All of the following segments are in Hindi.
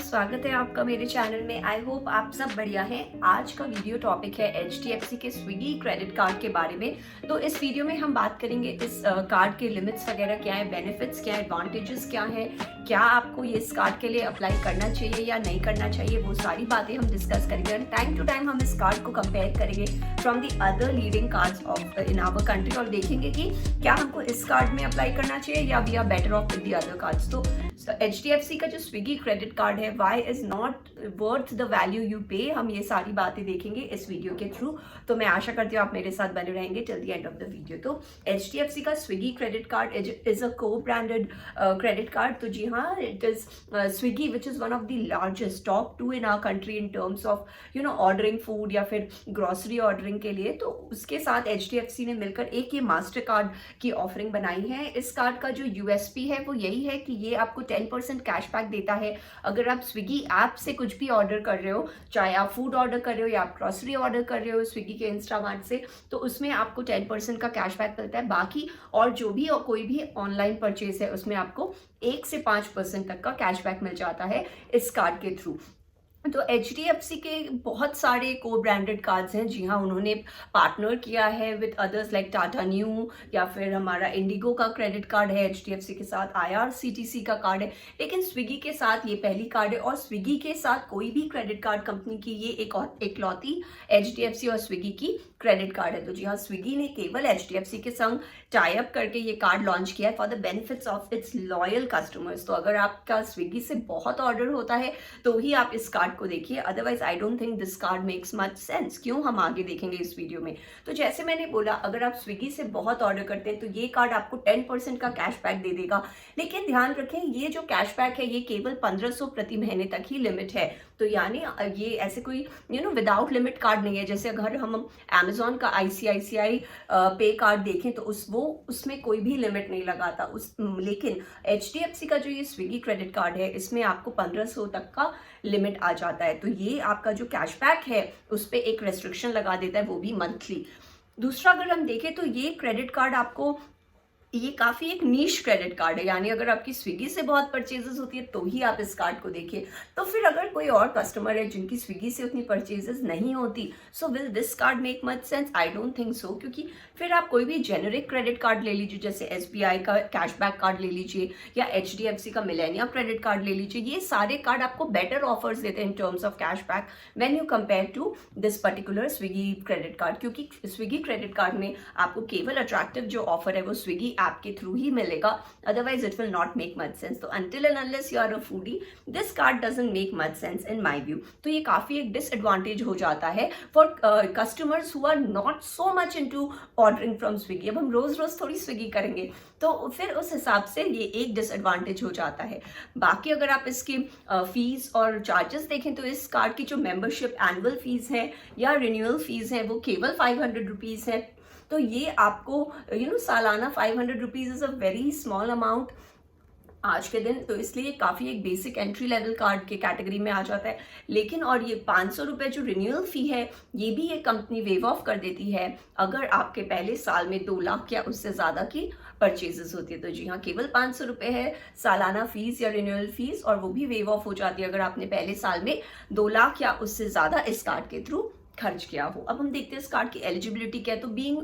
स्वागत है आपका मेरे चैनल में। आई होप आप सब बढ़िया हैं। आज का वीडियो टॉपिक है HDFC के स्विगी क्रेडिट कार्ड के बारे में। तो इस वीडियो में हम बात करेंगे इस कार्ड के लिमिट्स वगैरह क्या है, बेनिफिट्स क्या है, एडवांटेजेस क्या है, क्या आपको ये इस कार्ड के लिए अप्लाई करना चाहिए या नहीं करना चाहिए, वो सारी बातें हम डिस्कस करेंगे। एंड टाइम टू टाइम हम इस कार्ड को कंपेयर करेंगे from the other leading cards of in our country और देखेंगे कि क्या हमको इस कार्ड में अप्लाई करना चाहिए या we are better off with the other cards. तो HDFC का जो स्विगी क्रेडिट कार्ड है, why is not worth the value you pay, हम ये सारी बातें देखेंगे इस वीडियो के थ्रू। तो मैं आशा करती हूँ आप मेरे साथ बने रहेंगे till the end of the video. तो HDFC का Swiggy credit card is a co branded credit card. तो जी हाँ, it is Swiggy which is one of the largest top 2 in our country in terms of ordering food या फिर ग्रॉसरी ऑर्डरिंग के लिए। तो उसके साथ HDFC ने मिलकर एक ये मास्टर कार्ड की ऑफरिंग बनाई है। इस कार्ड का जो USP है वो यही है कि ये आपको 10% कैशबैक देता है अगर आप स्विगी ऐप से कुछ भी ऑर्डर कर रहे हो, चाहे आप फूड ऑर्डर कर रहे हो या आप ग्रॉसरी ऑर्डर कर रहे हो स्विगी के इंस्टामार्ट से, तो उसमें आपको 10% का कैशबैक मिलता है। बाकी और जो भी और कोई भी ऑनलाइन परचेज है उसमें आपको 1 से 5% तक का कैशबैक मिल जाता है इस कार्ड के थ्रू। तो HDFC के बहुत सारे को ब्रांडेड कार्ड्स हैं। जी हाँ, उन्होंने पार्टनर किया है with others like Tata new, या फिर हमारा इंडिगो का क्रेडिट कार्ड है HDFC के साथ, IRCTC का कार्ड है, लेकिन स्विगी के साथ ये पहली कार्ड है। और स्विगी के साथ कोई भी क्रेडिट कार्ड कंपनी की ये इकलौती HDFC और स्विगी की क्रेडिट कार्ड है। तो जी हाँ, स्विगी ने केवल HDFC के संग टाई अप करके ये कार्ड लॉन्च किया है for the benefits of its loyal customers. तो अगर आपका स्विगी से बहुत ऑर्डर होता है तो ही आप इस कार्ड को देखिए, otherwise I don't think this card makes much sense. क्यों, हम आगे देखेंगे इस वीडियो में। तो जैसे मैंने बोला, अगर आप स्विगी से बहुत ऑर्डर करते हैं तो ये कार्ड आपको 10% का कैशबैक दे देगा। लेकिन ध्यान रखें, ये जो कैशबैक है ये केवल 1500 प्रति महीने तक ही लिमिट है। तो यानी ये ऐसे कोई विदाउट लिमिट कार्ड नहीं है। जैसे अगर हम अमेजोन का ICICI पे कार्ड देखें तो उसमें कोई भी लिमिट नहीं लगाता लेकिन HDFC का जो ये स्विगी क्रेडिट कार्ड है इसमें आपको 1500 तक का लिमिट आ जाता है। तो ये आपका जो कैशबैक है उस पर एक रेस्ट्रिक्शन लगा देता है, वो भी मंथली। दूसरा, अगर हम देखें तो ये क्रेडिट कार्ड आपको, ये काफ़ी एक नीश क्रेडिट कार्ड है। यानी अगर आपकी स्विगी से बहुत परचेजेस होती है तो ही आप इस कार्ड को देखिए। तो फिर अगर कोई और कस्टमर है जिनकी स्विगी से उतनी परचेजेस नहीं होती, so will this card make much sense? I don't think so. क्योंकि फिर आप कोई भी जेनरिक क्रेडिट कार्ड ले लीजिए, जैसे SBI का कैशबैक कार्ड ले लीजिए या HDFC का मिलेनिया क्रेडिट कार्ड ले लीजिए। ये सारे कार्ड आपको बेटर ऑफर्स देते हैं in terms of cashback when you compare to this particular Swiggy credit card. क्योंकि स्विगी क्रेडिट कार्ड में आपको केवल अट्रैक्टिव जो ऑफर है वो स्विगी ऐप के थ्रू ही मिलेगा, otherwise it will not make much sense. तो until and unless you are a foodie, this card doesn't make much sense in my view. तो ये काफी एक डिसएडवांटेज हो जाता है for customers who are not so much into ordering from Swiggy. अब हम रोज रोज थोड़ी स्विगी करेंगे, तो फिर उस हिसाब से ये एक डिसएडवांटेज हो जाता है। बाकी अगर आप इसकी फीस और चार्जेस देखें तो इस कार्ड की जो मेंबरशिप एनुअल फीस है या रिन्यूअल फीस है वो केवल 500 रुपीज़ है। तो ये आपको सालाना 500 rupees is a very small amount आज के दिन। तो इसलिए काफ़ी एक बेसिक एंट्री लेवल कार्ड के कैटेगरी में आ जाता है। लेकिन और ये 500 रुपये जो रिन्यूअल फ़ी है ये भी ये कंपनी वेव ऑफ कर देती है अगर आपके पहले साल में 2 लाख या उससे ज़्यादा की परचेजेस होती है। तो जी हाँ, केवल 500 रुपये है सालाना फीस या रिन्यूअल फीस, और वो भी वेव ऑफ हो जाती है अगर आपने पहले साल में 2 लाख या उससे ज़्यादा इस कार्ड के थ्रू खर्च किया हो। अब हम देखते हैं इस कार्ड की एलिजिबिलिटी क्या है। तो being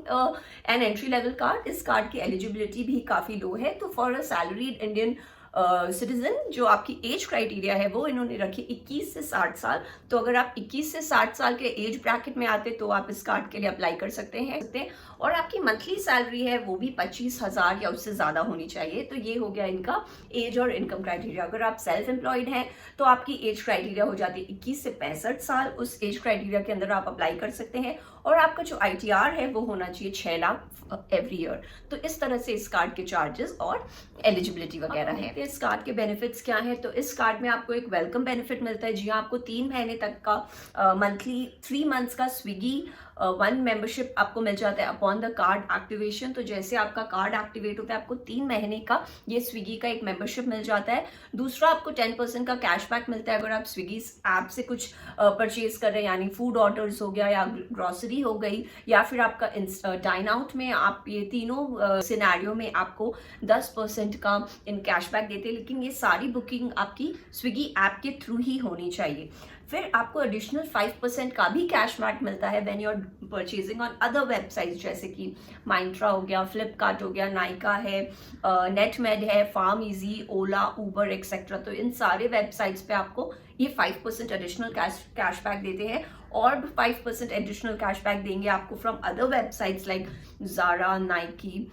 an entry level card, इस कार्ड की एलिजिबिलिटी भी काफ़ी लो है। तो for a salaried Indian citizen जो आपकी एज क्राइटेरिया है वो इन्होंने रखी 21 से 60 साल। तो अगर आप 21 से 60 साल के एज ब्रैकेट में आते तो आप इस कार्ड के लिए अप्लाई कर सकते हैं। और आपकी मंथली सैलरी है वो भी 25,000 या उससे ज़्यादा होनी चाहिए। तो ये हो गया इनका एज और इनकम क्राइटेरिया। अगर आप सेल्फ एम्प्लॉयड हैं तो आपकी एज क्राइटेरिया हो जाती है 21 से 65 साल। उस एज क्राइटेरिया के अंदर आप अप्लाई कर सकते हैं। और आपका जो ITR है वो होना चाहिए 6 लाख एवरी ईयर। तो इस तरह से इस कार्ड के चार्जेस और एलिजिबिलिटी वगैरह है। इस कार्ड के बेनिफिट्स क्या है? तो इस कार्ड में आपको एक वेलकम बेनिफिट मिलता है। जी हाँ, आपको 3 महीने तक का मंथली 3 मंथ्स का स्विगी 1 मेंबरशिप आपको मिल जाता है अपॉन द कार्ड एक्टिवेशन। तो जैसे आपका कार्ड एक्टिवेट होता है आपको 3 महीने का ये स्विगी का एक मेंबरशिप मिल जाता है। दूसरा आपको 10% का कैशबैक मिलता है अगर आप स्विगी ऐप से कुछ परचेज कर रहे हैं, यानी फूड ऑर्डर्स हो गया या ग्रॉसरी हो गई या फिर आपका डाइन आउट में। आप ये तीनों सिनेरियो में आपको 10% का इन कैशबैक देते हैं, लेकिन ये सारी बुकिंग आपकी स्विगी ऐप के थ्रू ही होनी चाहिए। फिर आपको एडिशनल 5% का भी कैशबैक मिलता है when you are purchasing on other websites, जैसे कि माइंत्रा हो गया, फ्लिपकार्ट हो गया, नाइका है, नेटमेड है, फार्म इजी, ओला, उबर एक्सेट्रा। तो इन सारे वेबसाइट्स पे आपको ये 5% एडिशनल कैशबैक देते हैं और 5% एडिशनल कैशबैक देंगे आपको from other websites like Zara, Nike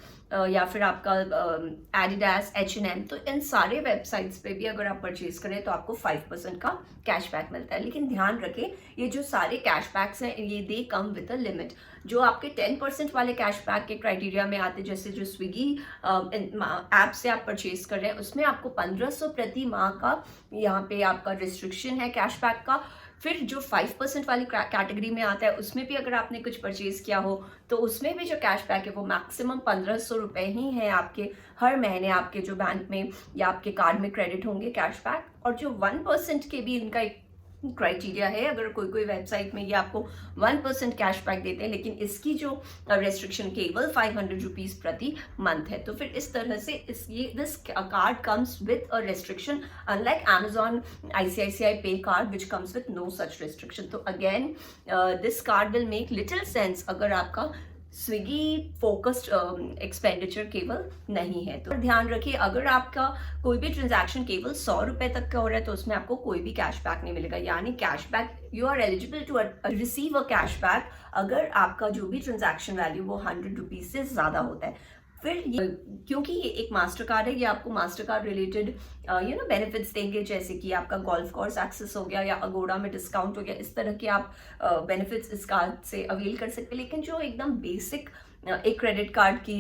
या फिर आपका एडिडास, H&M। तो इन सारे वेबसाइट्स पे भी अगर आप परचेज करें तो आपको 5% का कैशबैक मिलता है। लेकिन ध्यान रखें ये जो सारे कैशबैक्स हैं ये दे कम विद अ लिमिट। जो आपके 10% वाले कैशबैक के क्राइटेरिया में आते हैं, जैसे जो स्विगी ऐप से आप परचेज कर रहे हैं उसमें आपको 1500 प्रति माह का यहाँ पे आपका रिस्ट्रिक्शन है कैशबैक का। फिर जो 5% वाली कैटेगरी में आता है उसमें भी अगर आपने कुछ परचेज किया हो तो उसमें भी जो कैशबैक है वो मैक्सिमम 1500 रुपये ही है आपके हर महीने आपके जो बैंक में या आपके कार्ड में क्रेडिट होंगे कैशबैक। और जो 1% के भी इनका एक क्राइटेरिया है, अगर कोई वेबसाइट में ये आपको 1% कैशबैक देते हैं, लेकिन इसकी जो रेस्ट्रिक्शन केवल 500 रुपीज प्रति मंथ है। तो फिर इस तरह से this card comes with a restriction unlike Amazon ICICI pay card which comes with no such restriction. तो again this card will make little sense अगर आपका स्विगी फोकस्ड एक्सपेंडिचर केवल नहीं है। तो ध्यान रखिए अगर आपका कोई भी ट्रांजैक्शन केवल 100 रुपए तक का हो रहा है तो उसमें आपको कोई भी कैशबैक नहीं मिलेगा, यानी cashback you are eligible to receive a cashback अगर आपका जो भी ट्रांजैक्शन वैल्यू वो 100 रुपीज से ज़्यादा होता है। फिर ये क्योंकि ये एक मास्टर कार्ड है, ये आपको मास्टर कार्ड रिलेटेड बेनिफिट्स देंगे, जैसे कि आपका गोल्फ कोर्स एक्सेस हो गया या अगोड़ा में डिस्काउंट हो गया, इस तरह के आप बेनिफिट्स इस कार्ड से अवेल कर सकते हैं। लेकिन जो एकदम बेसिक एक क्रेडिट कार्ड की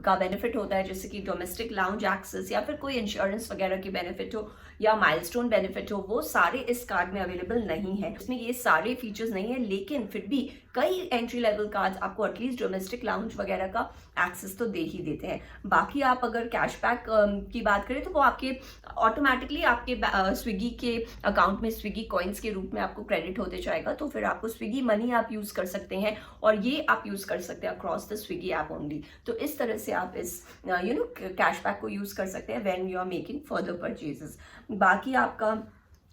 का बेनिफिट होता है, जैसे कि डोमेस्टिक लाउंज एक्सेस या फिर कोई इंश्योरेंस वगैरह की बेनिफिट हो या माइलस्टोन बेनिफिट हो, वो सारे इस कार्ड में अवेलेबल नहीं है। इसमें ये सारे फीचर्स नहीं है, लेकिन फिर भी कई एंट्री लेवल कार्ड्स आपको एटलीस्ट डोमेस्टिक लाउंज वगैरह का एक्सेस तो दे ही देते हैं। बाकी आप अगर कैशबैक की बात करें तो वो आपके ऑटोमेटिकली आपके स्विगी के अकाउंट में स्विगी कॉइन्स के रूप में आपको क्रेडिट होते जाएगा। तो फिर आपको स्विगी मनी आप यूज कर सकते हैं और ये आप यूज कर सकते हैं across the Swiggy app only. तो इस तरह से आप इस कैशबैक को यूज कर सकते हैं when you are making further purchases. बाकी आपका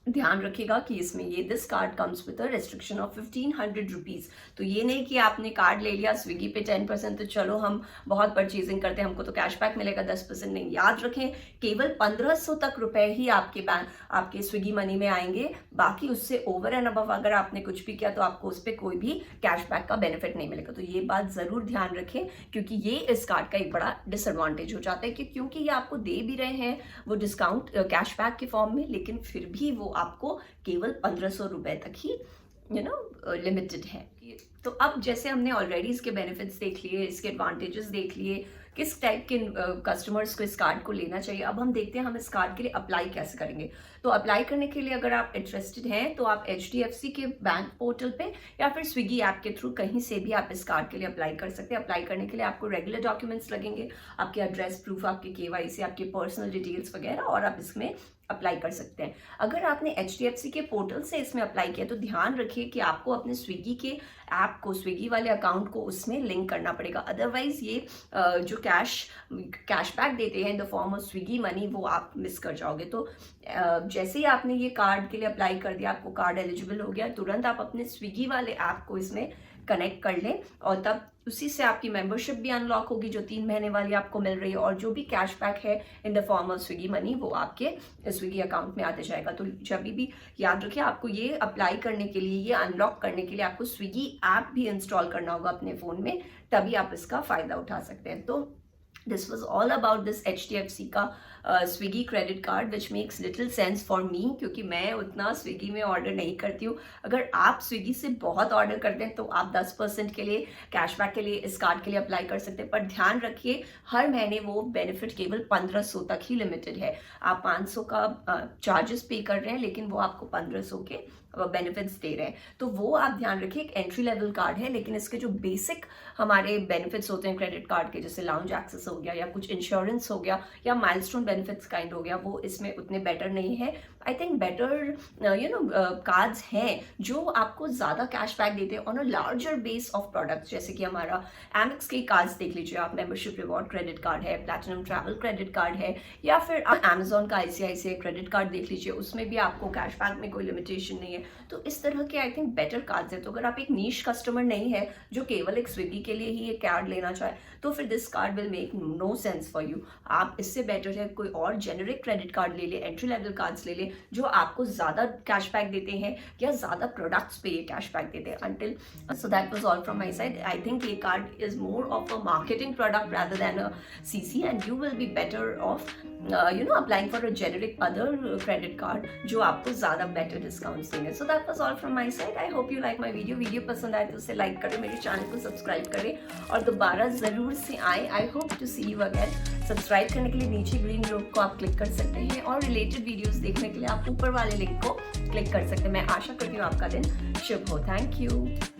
ध्यान रखिएगा कि इसमें ये this card comes with a restriction of 1500 rupees. तो ये नहीं कि आपने कार्ड ले लिया स्विगी पे 10% तो चलो हम बहुत परचेजिंग करते हैं हमको तो कैशबैक मिलेगा 10%, नहीं। याद रखें केवल 1500 तक रुपए ही आपके स्विगी मनी में आएंगे। बाकी उससे ओवर एंड अबव अगर आपने कुछ भी किया तो आपको उस पर कोई भी कैशबैक का बेनिफिट नहीं मिलेगा। तो ये बात जरूर ध्यान रखें, क्योंकि ये इस कार्ड का एक बड़ा डिसएडवांटेज हो जाता है कि क्योंकि ये आपको दे भी रहे हैं वो डिस्काउंट कैशबैक के फॉर्म में, लेकिन फिर भी वो आपको केवल 1500 रुपए तक ही लिमिटेड है। तो अब जैसे हमने ऑलरेडी इसके बेनिफिट्स देख लिए, इसके एडवांटेजेस देख लिए, किस टाइप के कस्टमर्स को इस कार्ड को लेना चाहिए, अब हम देखते हैं हम इस कार्ड के लिए अप्लाई कैसे करेंगे। तो अप्लाई करने के लिए अगर आप इंटरेस्टेड हैं तो आप HDFC के बैंक पोर्टल पे या फिर स्विगी ऐप के थ्रू कहीं से भी आप इस कार्ड के लिए अप्लाई कर सकते हैं। अप्लाई करने के लिए आपको रेगुलर डॉक्यूमेंट्स लगेंगे, आपके एड्रेस प्रूफ, आपके KYC, आपके पर्सनल डिटेल्स वगैरह, और आप इसमें अप्लाई कर सकते हैं। अगर आपने HDFC के पोर्टल से इसमें अप्लाई किया तो ध्यान रखिए कि आपको अपने स्विगी के ऐप को, स्विगी वाले अकाउंट को उसमें लिंक करना पड़ेगा। अदरवाइज ये जो कैशबैक देते हैं in the form of Swiggy money वो आप मिस कर जाओगे। तो जैसे ही आपने ये कार्ड के लिए अप्लाई कर दिया, आपको कार्ड एलिजिबल हो गया, तुरंत आप अपने स्विगी वाले ऐप को इसमें कनेक्ट कर लें और तब उसी से आपकी मेंबरशिप भी अनलॉक होगी जो 3 महीने वाली आपको मिल रही है, और जो भी कैशबैक है in the form of Swiggy money वो आपके स्विगी अकाउंट में आते जाएगा। तो जब भी याद रखिए आपको ये अप्लाई करने के लिए, ये अनलॉक करने के लिए आपको स्विगी ऐप भी इंस्टॉल करना होगा अपने फ़ोन में, तभी आप इसका फ़ायदा उठा सकते हैं। तो this was all about this HDFC का Swiggy credit card which makes little sense for me, क्योंकि मैं उतना स्विगी में ऑर्डर नहीं करती हूँ। अगर आप स्विगी से बहुत ऑर्डर करते हैं तो आप 10% के लिए कैशबैक के लिए इस कार्ड के लिए अप्लाई कर सकते हैं, पर ध्यान रखिए हर महीने वो बेनिफिट केवल 1500 तक ही लिमिटेड है। आप 500 का चार्जेस पे कर रहे हैं लेकिन वो आपको 1500 के बेनिफिट्स दे रहे हैं, तो वो आप ध्यान रखिए। एक एंट्री लेवल कार्ड है, लेकिन इसके जो बेसिक हमारे बेनिफिट्स होते हैं क्रेडिट कार्ड के, जैसे लाउंज एक्सेस हो गया या कुछ इंश्योरेंस हो गया या माइलस्टोन बेनिफिट्स काइंड हो गया, वो इसमें उतने बेटर नहीं है। आई थिंक बेटर कार्ड्स हैं जो आपको ज़्यादा कैशबैक देते हैं on a larger base of products, जैसे कि हमारा एमेक्स के कार्ड्स देख लीजिए आप, मेंबरशिप रिवॉर्ड क्रेडिट कार्ड है, प्लैटिनम ट्रैवल क्रेडिट कार्ड है, या फिर आप अमेजोन का ICICI क्रेडिट कार्ड देख लीजिए, उसमें भी आपको कैशबैक में कोई लिमिटेशन नहीं है। तो इस तरह के आई थिंक बेटर कार्ड्स है। तो अगर आप एक नीश कस्टमर नहीं है जो केवल एक स्विगी के लिए ही एक कार्ड लेना चाहे, तो फिर this card will make no sense for you. आप इससे बेटर है कोई और जेनरिक क्रेडिट कार्ड ले ले, एंट्री लेवल कार्ड्स ले ले जो आपको ज़्यादा कैशबैक देते हैं या ज़्यादा प्रोडक्ट्स पे ये कैशबैक देते हैं। Until so that was all from my side. I think ये card is more of a marketing product rather than a CC, and you will be better off applying for a generic other credit card जो आपको ज़्यादा better discounts देंगे। So that was all from my side. I hope you like my video. Video पसंद आए तो उसे लाइक करें, मेरे चैनल को सब्सक्राइब करें और दोबारा ज़रूर से आए। I hope to see you again. Subscribe करने के लिए नीचे ग्रीन लोग को आप क्लिक कर सकते हैं और रिलेटेड वीडियोस देखने के लिए आप ऊपर वाले लिंक को क्लिक कर सकते हैं। मैं आशा करती हूँ आपका दिन शुभ हो। Thank you.